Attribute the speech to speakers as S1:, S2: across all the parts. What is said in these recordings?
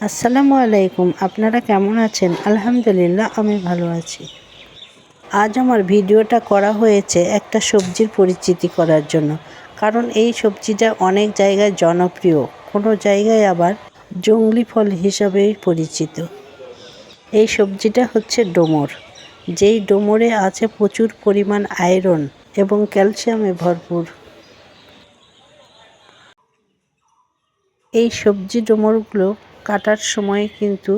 S1: আসসালামু আলাইকুম। আপনারা কেমন আছেন? আলহামদুলিল্লাহ আমি ভালো আছি। আজ আমার ভিডিওটা করা হয়েছে একটা সবজির পরিচিতি করার জন্য, কারণ এই সবজিটা অনেক জায়গায় জনপ্রিয়, কোনো জায়গায় আবার জংলি ফল হিসাবেই পরিচিত। এই সবজিটা হচ্ছে ডোমর, যেই ডোমরে আছে প্রচুর পরিমাণ আয়রন এবং ক্যালসিয়ামে ভরপুর। এই সবজি ডোমরগুলো কাটার সময় কিন্তু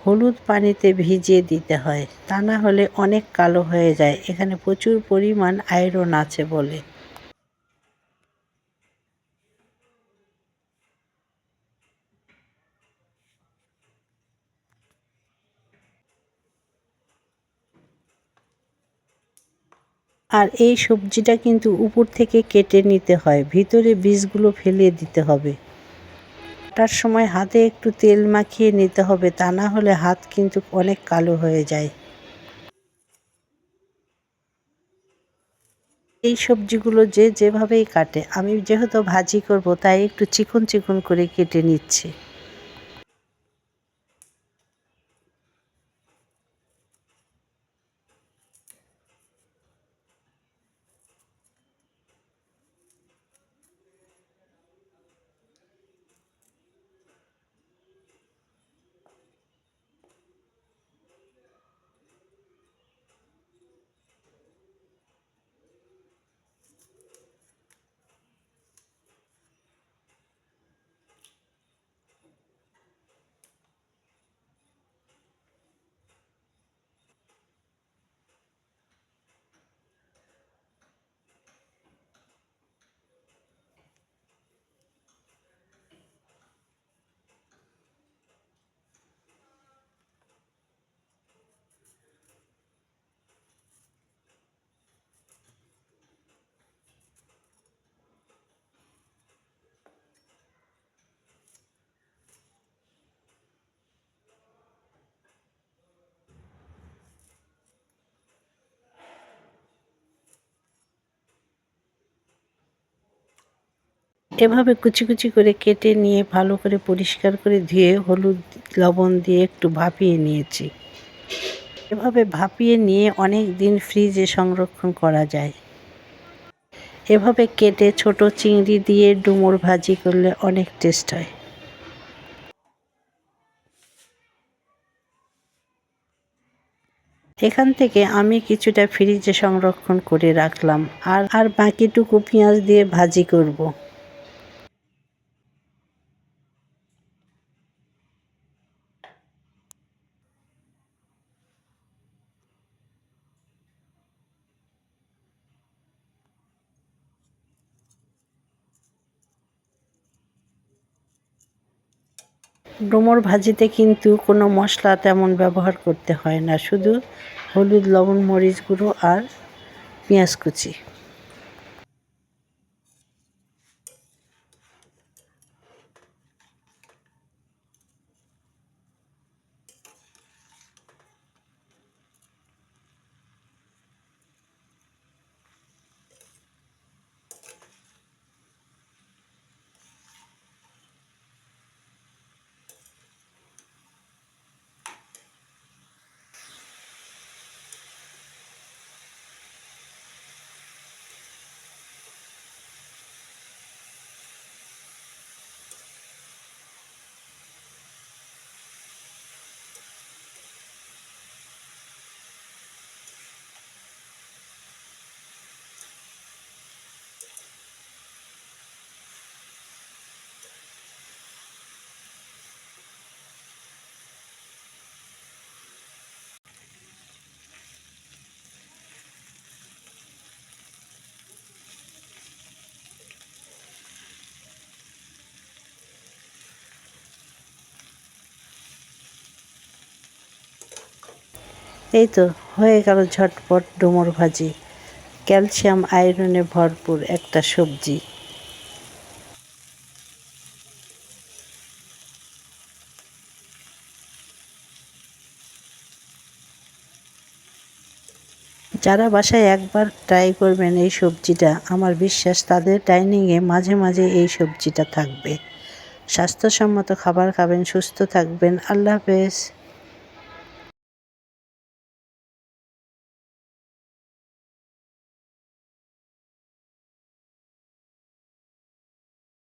S1: হলুদ পানিতে ভিজিয়ে দিতে হয়, তা না হলে অনেক কালো হয়ে যায়। এখানে প্রচুর পরিমাণ আয়রন আছে বলে। আর এই সবজিটা কিন্তু উপর থেকে কেটে নিতে হয়, ভিতরে বীজগুলো ফেলে দিতে হবে। তার সময় হাতে একটু তেল মাখিয়ে নিতে হবে, তা না হলে হাত কিন্তু অনেক কালো হয়ে যায়। এই সবজিগুলো যে যেভাবেই কাটে, আমি যেহেতু ভাজি করব তাই একটু চিকন চিকন করে কেটে নিচ্ছি। এভাবে কুচি কুচি করে কেটে নিয়ে ভালো করে পরিষ্কার করে ধুয়ে হলুদ লবণ দিয়ে একটু ভাপিয়ে নিয়েছি। এভাবে ভাপিয়ে নিয়ে অনেক দিন ফ্রিজে সংরক্ষণ করা যায়। এভাবে কেটে ছোট চিংড়ি দিয়ে ডুমুর ভাজি করলে অনেক টেস্ট হয়। এখান থেকে আমি কিছুটা ফ্রিজে সংরক্ষণ করে রাখলাম, আর বাকিটুকু পেঁয়াজ দিয়ে ভাজি করব। ডুমুর ভাজিতে কিন্তু কোনো মশলা তেমন ব্যবহার করতে হয় না, শুধু হলুদ লবণ মরিচ গুঁড়ো আর পেঁয়াজ কুচি। এই তো হয়ে গেল ঝটপট ডুমুর ভাজি। ক্যালসিয়াম আয়রনে ভরপুর একটা সবজি। যারা বাসায় একবার ট্রাই করবেন এই সবজিটা, আমার বিশ্বাস তাদের ডাইনিংয়ে মাঝে মাঝে এই সবজিটা থাকবে। স্বাস্থ্যসম্মত খাবার খাবেন, সুস্থ থাকবেন। আল্লাহ হাফেজ।